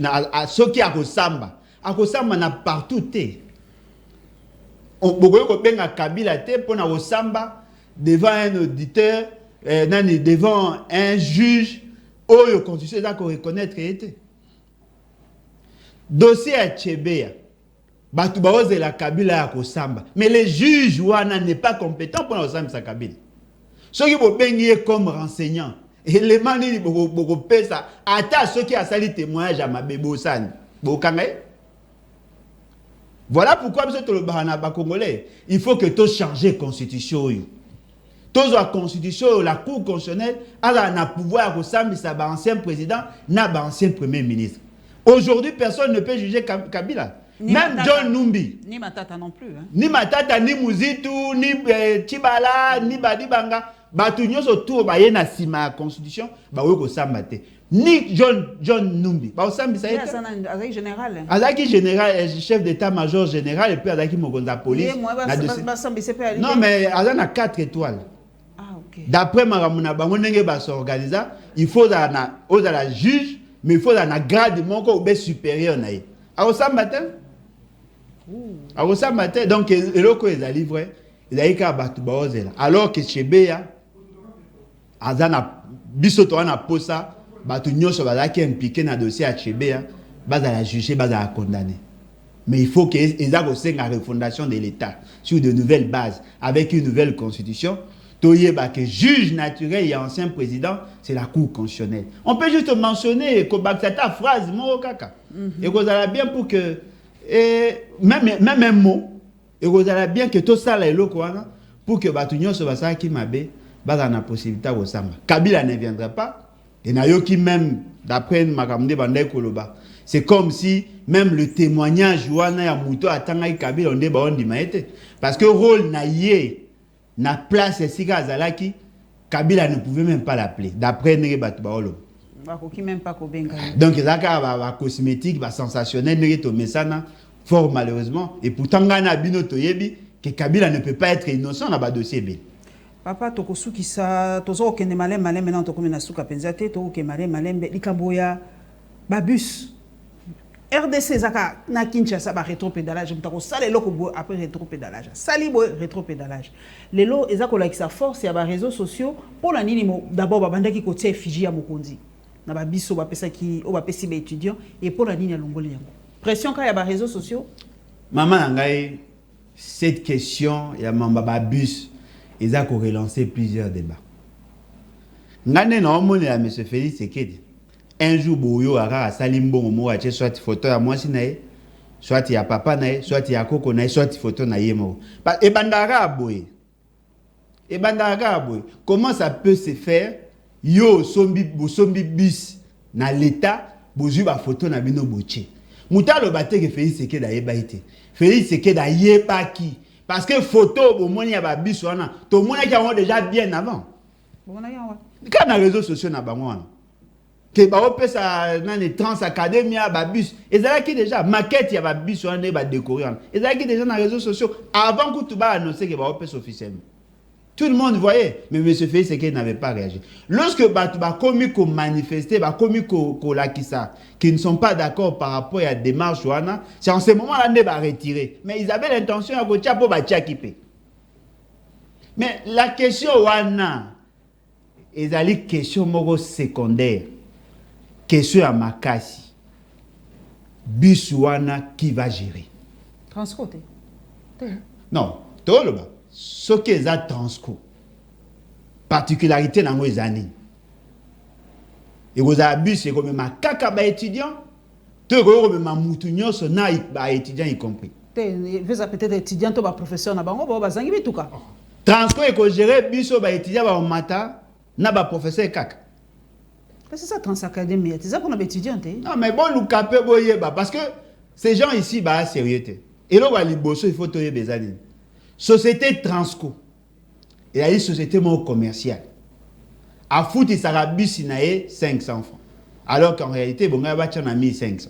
ce qui a ressemble partout. On peut Kabila pour nous ressembler devant un auditeur, devant un juge, où la constitution est reconnaître. Dossier à Tchébéa. batu baoze la Kabila ya kosamba. Mais les juges wana n'est pas compétent pour osamba sa Kabila. Ceux qui bo bengi comme renseignant, élément ni boko pesa ata ceux qui a sali témoignage à mabebo san. Bo kangai. Voilà pourquoi monsieur le bahana ba congolais, il faut que tu changes la constitution. Tous la constitution, la cour constitutionnelle, elle a un pouvoir kosamba sa ba ancien président, na ba ancien premier ministre. Aujourd'hui, personne ne peut juger Kabila. Ni même Matata, John Numbi. Ni Matata non plus. Hein. Ni Matata, ni Muzitu, ni Chibala, ni Badibanga. Batunyo so tour ba yena sima la constitution, ba we ko sambate. Ni John Numbi. Ba osambi sa yete. Azaki général. Azaki général, chef d'état-major général et puis azaki mokonza police. Non mais azana 4 étoiles. Ah OK. D'après maramuna bango ndenge ba s'organiser, il faut la juge, mais il faut la grade moko ou be supérieur na ye. A matin. A matin. Donc, eloko est livré. Il a eu qu'à battre Baozela. Alors que chez Béa, Azana Bisoto na posa, batu nyoso bazaki impliqué dans le dossier à Chebea, baza la juger, baza la condamner. Mais il faut qu'ils aient la refondation de l'État sur de nouvelles bases, avec une nouvelle constitution. Toyeba que juge naturel et ancien président, c'est la Cour constitutionnelle. On peut juste mentionner que cette phrase, mon kaka. Et vous allez bien pour que, même un mot, et vous allez bien que tout ça, pour que Batunyo se fasse qui m'a bé, bas la possibilité au Samba. Kabila ne viendra pas. Et Nayoki même, d'après Makamde Bandai Koloba, c'est comme si même le témoignage, Ouana ya Mouto Atangay Kabila, on débat on dit maïté. Parce que rôle naïe, na place ici à Zalaki, Kabila ne pouvait même pas l'appeler. D'après Nere Batbaolo. Même pas donc, il y a des cosmétiques, des sensationnels, fort malheureusement. Et pourtant, il y a que Kabila ne peut pas être innocent dans le dossier. Papa, tu as dit ça, tu as dit malin, maintenant tu as dit que tu as dit malin, Likaboya, Babus. RDC Zaka na Kinshasa ba rétropédalage mutako sale loko après rétropédalage sali bo rétropédalage lelo ezako la sa force ya ba réseaux sociaux pour la nini d'abord ba bandaki ko tie Fiji ya mokonzi na ba biso ba pesa ki o ba pesi ba étudiant et pour la nini ya longoli yango pression ka ya ba réseaux sociaux maman ngai cette question ya mamba ba bus ezako relancer plusieurs débats ngane na omone ya monsieur Félix Sekedi. Un jour, Boyo a salimbo mo a soit photo à moi sinae, soit il y a papa nae, soit il y a koko nae, soit photo nae mo. Et bandara boy. Et bandara boy. Comment ça peut se faire? Yo sombi bis na l'état, bozu ba photo na bino boche. Mutalo bate que Félix Sekedi a yeba ite. Félix Sekedi a yeba ki. Parce que photo bo moni ya ba bis wana, to mona ki a déjà bien avant. Bona ya wa. Quand na réseaux sociaux na bango wana. Que ça dans les trans academia babus et ça qui déjà maquette ya babus on est ba décorer et ça qui déjà dans les réseaux sociaux avant que tout ba annoncer que ba officiellement tout le monde voyait mais monsieur Félix Sekedi n'avait pas réagi lorsque ba commis ko manifester ba commis ko la qui ça qui ne sont pas d'accord par rapport à la démarche wana c'est en ce moment là ne ba retirer mais ils avaient l'intention à ko tia pour ba tia kipe mais la question wana ezali question moko secondaire. Question à Makasi. Bisouana qui va gérer? Transco. Non, tout le monde. Ce qui est à Transco. Particularité dans les années. Et vous avez bus, c'est comme ma kaka ba étudiant. Tout comme ma moutounio, son ba étudiant y compris. Vous avez peut-être étudiant, tu vas professeur na bango, ba zangi tout cas. Transco est ko gérer biso ba étudiant ba mata na ba professeur kaka. C'est ça, Transacadémie. C'est ça qu'on a étudié. Non, mais bon, nous capons, parce que ces gens ici, bah, sérieux. Et là, il faut te dire, société Transco. Il y a une société commerciale. À foot, il sera bus, il y a 500 francs. Alors qu'en réalité, bon, il y a 1500.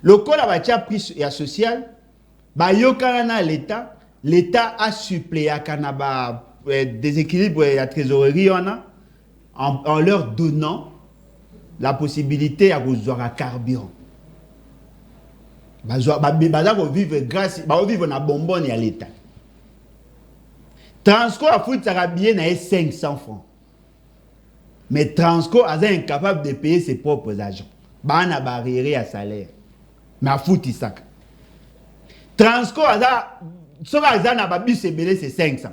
Le code a pris et social, bah, l'État a suppléé à Kanaba des équilibres à la trésorerie, en leur donnant la possibilité à avoir un carburant. Ils vivre grâce à vivre dans bonbonne à l'État. Transco a foutu ça bien à 500 francs. Mais Transco est incapable de payer ses propres agents. Il a barrière à salaire. Mais a foutu ça. Transco, ce que c'est belé, c'est 500.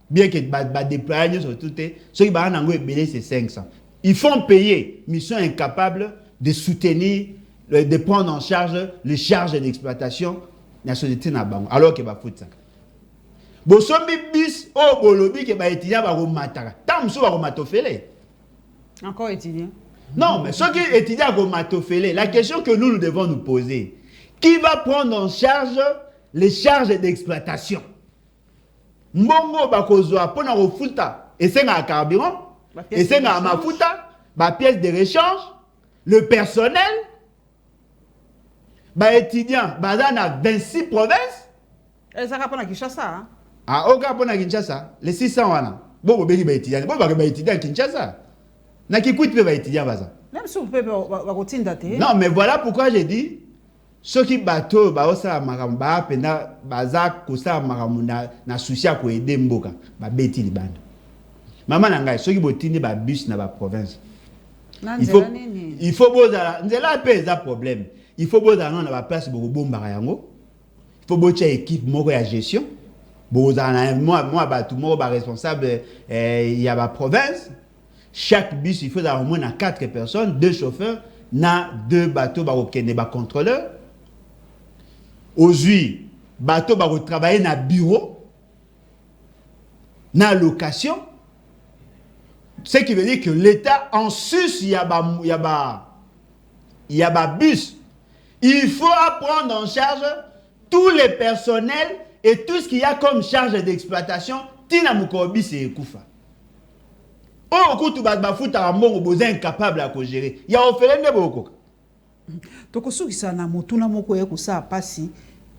Bien que déployer sur tout, ceux qui ont belé, c'est 500. Ils font payer, mais ils sont incapables de soutenir, de prendre en charge les charges d'exploitation de la société. Alors que va foutre ça. Bosombi bis, oh, bolobi, que va étudier, va rematara. Tam sou va rematofele. Encore étudiant? Non, mais ceux qui étudient à rematofele, la question que nous devons nous poser, qui va prendre en charge les charges d'exploitation? Mbongo bakozwa pona refuta, et c'est un carburant, et c'est un mafuta, ba pièce de rechange, le personnel, ba étudiant, bazana 26 provinces. Et ça va pas à Kinshasa, hein? Ah, au cas pour Kinshasa, les 600 wana. Bon, ba étudiant, bon ba étudiant à Kinshasa. Na qui coûte ba étudiant baza. Même si vous pouvez va. Non, mais voilà pourquoi j'ai dit ceux qui bateau ba osa maramba pena baza kosa maramuna na souci ko aider mboka ba beti libanda. Maman nanga ceux qui botini ba bus na ba province. Il faut boza nzela pesa problème. Il faut boza na ba place bo bomba yango. Il faut bocha équipe moko ya gestion. Boza na moi ba tout moko ba responsable il y a ba province. Chaque bus il faut au moins 4 personnes, 2 chauffeurs, na 2 bateaux ba okende ba contrôleur. Aujourd'hui, bateau va travailler dans le bureau, dans la location. Ce qui veut dire que l'État, en sus, il y a bus. Il faut prendre en charge tous les personnels et tout ce qu'il y a comme charge d'exploitation. Tina Mukobi, c'est Koufa. Oh, quand tu vas te faire vous êtes incapable à gérer. Il y a offert un beaucoup. Donc, ce qui est na motuna moko ya kusa pasi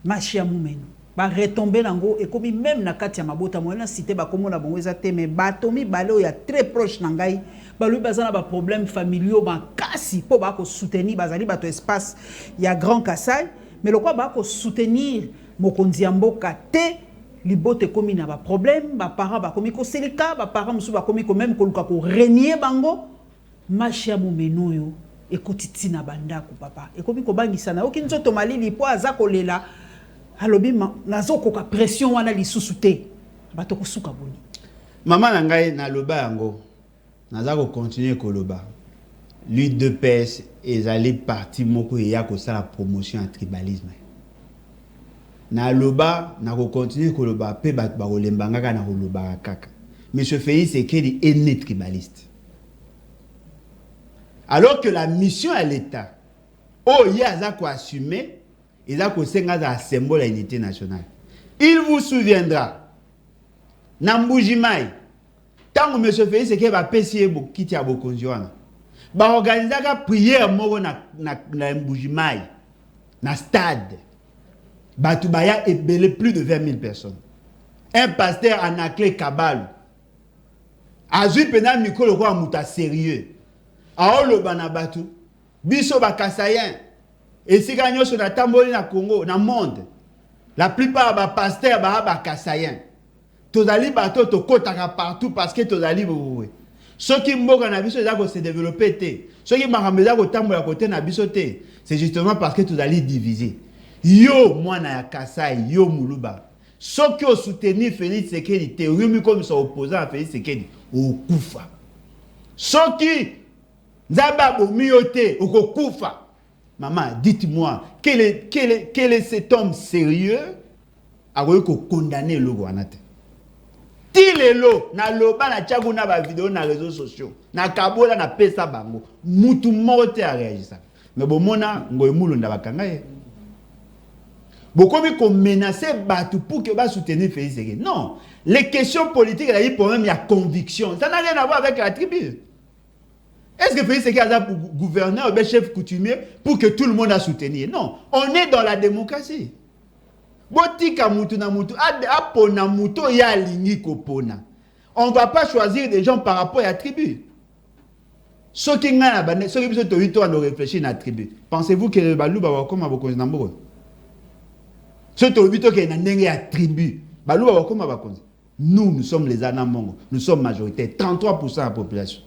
machia mumeno ba retomber nango et comme même na kati ya mabota mo na cité ba komona bongo eza te mais batomi balo ya très proche na ngai ba lui bazana ba problème familiaux ba kasi po ba ko soutenir bazali bato espace ya Grand Kassai mais le quoi ba ko soutenir mokonzi ya mboka te libote komi na ba problème ba parents ba komi ko seleka ba parents musu ba komi ko même ko luka ko renier bango machia mumeno yo ekotiti na bandako papa ekomi ko bangisa na oki nzoto malili po aza kolela alobi nazokoka pression wana lisusu te bato kosuka boni maman na ngai na loba yango naza ko continuer koloba lui de PS ezali parti moko ya ko sala promotion en tribalisme na loba na ko continuer koloba pe ba kolembanga kana koloba kaka monsieur Félix Sekedi est né tribaliste. Alors que la mission à l'État, oh, il y a quoi assumer, il y a quoi un symbole à l'unité nationale. Il vous souviendra, Nambujimai, tant que M. Félix Sekedi va payer qui tient beaucoup de gens, va organiser une prière na Nambujimai, na stade, Batubaya et belé plus de 20 000 personnes. Un pasteur en aclé Kabal, Azui Penal Mikolo Roi Mouta sérieux. Aolo banabatu biso bakasayen et si gagnon sur la tamboli na Congo na monde la plupart ba pasteurs ba bakasayen tozali bato to kotaka partout parce que tozali bowe ceux qui mboka na biso za ko se développer té ceux qui makameza ko tambola côté na biso té c'est justement parce que tozali divisé yo mwana ya Kasai yo muluba ceux qui ont soutenu Félix Sekedi té rumi comme son opposant à Félix Sekedi au kufa ceux qui Zaba Bomiote, Okokufa. Maman, dites-moi, quel est cet homme sérieux à condamner le Guanate? Tilelo, na loba na tchago na ba vidéo na réseaux sociaux, na kabola na pesa bango, mutu mote a réagi ça. Mais bon mona ngoy mulunda bakanga ye. Bokomi ko menacer batu pour que ba soutenir Félix Sekedi. Non, les questions politiques là, il y a problème, il y a conviction. Ça n'a rien à voir avec la tribu. Est-ce que Félix Sekedi a gouverneur ou chef coutumier pour que tout le monde a soutenu? Non, on est dans la démocratie. Botika mutu na mutu, apona mutu ya lingi kopona. On ne va pas choisir des gens par rapport à la tribu. Ceux qui ont réfléchi à la tribu, pensez-vous que le balou va comme à Bokonzi Nambo? Ceux qui ont réfléchi à la tribu, balou va comme à Bokonzi. Nous sommes les Anamongo, nous sommes majoritaires, 33% de la population.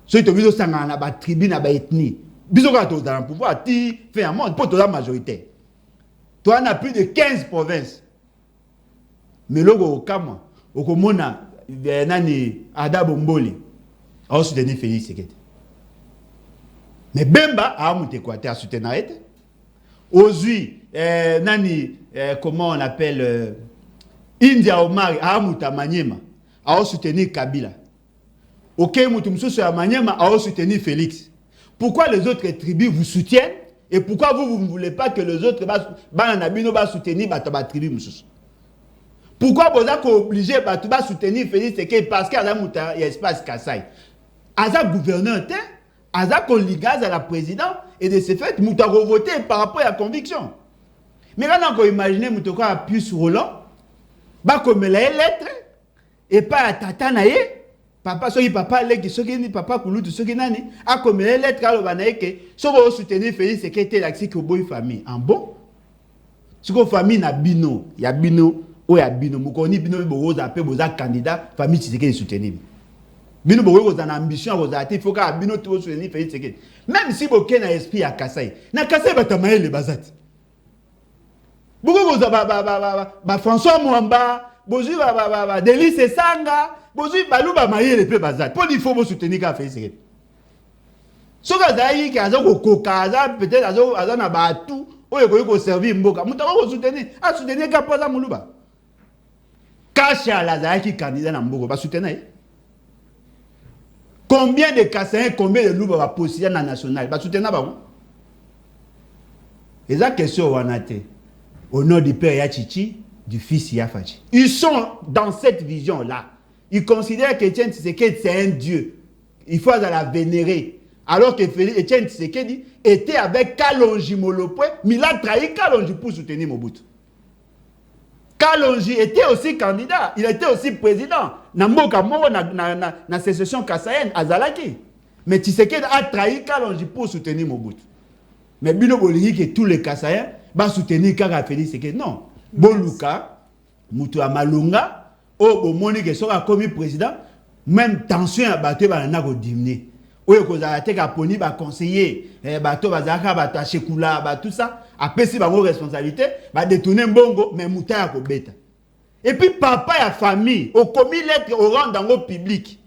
Ceux qui ont vu ça dans la tribu, dans la ethnie, ils ont dans le pouvoir, ils font un monde pour la majorité. Toi, on a plus de 15 provinces. Mais là, au Kama, au Komona, Nani, Ada Bomboli, a soutenu Félix Tshisekedi. Mais Bemba a monté quoi? Tu as soutenu Arrête. Ozui, Nani, comment on appelle India Omar, a monté Maniema, a soutenu Kabila. Ok, Moutoumsou à Maniema a soutenu Félix. Pourquoi les autres tribus vous soutiennent et pourquoi vous ne voulez pas que les autres soutenir la tribu Moussous? Pourquoi vous êtes obligé de soutenir Félix Tshisekedi parce qu'il y a un espace Kassai? Aza gouverneur, Aza colligaz à la présidente et de ce fait, vous avez voté par rapport à la conviction. Mais quand on imagine que vous avez pu sur Roland, comme les lettres et pas à Tatanaye, papa, soki papa leki, soki ni papa kulutu, soki nani, a comme les lettres à l'obanaïke, si vous soutenez Félix Tshisekedi, c'est que vous famille. En bon? Si vous famille na bino, il y a bino. Ou ya bino mukoni bino boza appelé boza candidat famille Tshisekedi soutenir bino boza na ambition boza ati faut ka bino to soutenir Félix Tshisekedi même si boké na esprit ya Kasai na Kasai batamaye le bazati boko boza ba François Mwamba bozu ba Delice Sanga bozu baluba maye le pe bazati pour il faut bo soutenir ka Félix Tshisekedi soka zayi ki azo koka aza peut-être azo na ba tout oyo ko servir mboka mutako ko soutenir a soutenir ka poza muluba Kacha Lazare candidat na Mboko, va soutenir. Combien de Kassaïens, combien de loups va postuler dans la nationale? Va soutenir. Et la question au nom du père Yachichi, du fils Yafachi. Ils sont dans cette vision-là. Ils considèrent qu'Étienne Tshisekedi c'est un dieu. Il faut la vénérer. Alors que Étienne Tshisekedi était avec Kalonji Molopwe, mais il a trahi Kalonji pour soutenir Mobutu. Kalonji était aussi candidat, il était aussi président. Namboka Moro na sécession kassaïenne Azalaki. Mais Tshisekedi a trahi Kalonji pour soutenir Mobutu. Mais Bino Boligi que tous les kassaïens va soutenir Kaka Félix Tshisekedi. Non. Boluka, Moutou Amalunga, au Monique sera commis président, même tension à battre va na diminuer. Oyo kozala te ka poni ba conseiller bato bazaka bato achekula ba tout ça après si ba responsabilité ba détourner mbongo mais muta ko beta et puis papa et famille au commis lettre au rang dans le public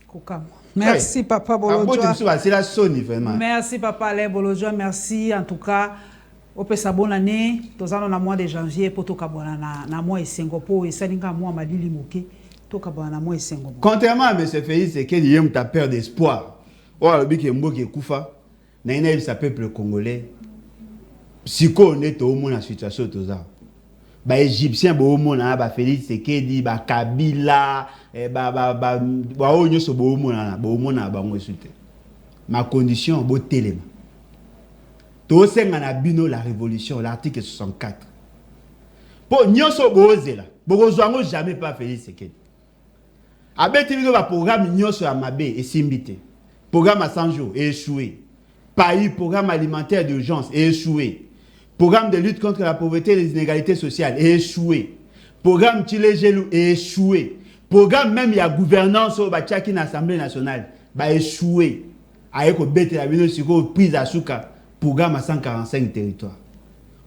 Kokam. Merci papa Bolodjoa. C'est la soni vraiment. Merci papa Alain Bolodjoa, merci en tout cas au pesa bonne année tous ans na mois de janvier pour to kabona na mois esengo po esalinga mois malili moke. Contrairement à M. Félix Tshisekedi, il y a peur d'espoir. Oh, le qui est mot qui est koufa, n'a sa peuple congolais. Psycho on est au monde en situation tout ça. Ba égyptien bo monde na ba Félix Tshisekedi, ba Kabila, ba onyo so bo monde na ba ngo insulté. Ma condition bo téléma. To senga na bino la révolution l'article 64. Pour nyoso bo zela, bo zwango jamais pas Félix Tshisekedi. Abeti bino ba programme nyonso ya mabe et simbité. Programme à 100 jours échoué. Pays programme alimentaire d'urgence échoué. Programme de lutte contre la pauvreté et les inégalités sociales échoué. Programme Tchilegelou échoué. Programme même il y a gouvernance au Bachaki na Assemblée nationale ba échoué. Ayeko bete la bino siko prise à souka. Programme à 145 territoires.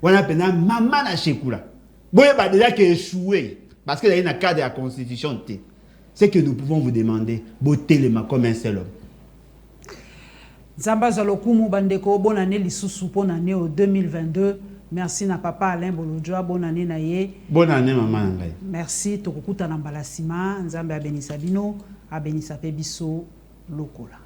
On a pendant maman na chekula. Boye ba déjà que échoué parce que il y a un cadre de la constitution té. C'est que nous pouvons vous demander, botelema comme un seul homme. Zamba Zalokumu Bandeko, bonne année, Lissoussou, bonne année au 2022. Merci na papa Alain Bolodjoa, bonne année na ye. Bonne année maman. Merci, Tokukuta Nambalasima, Nzambe Abenisabino, Abenisape Biso, Lokola.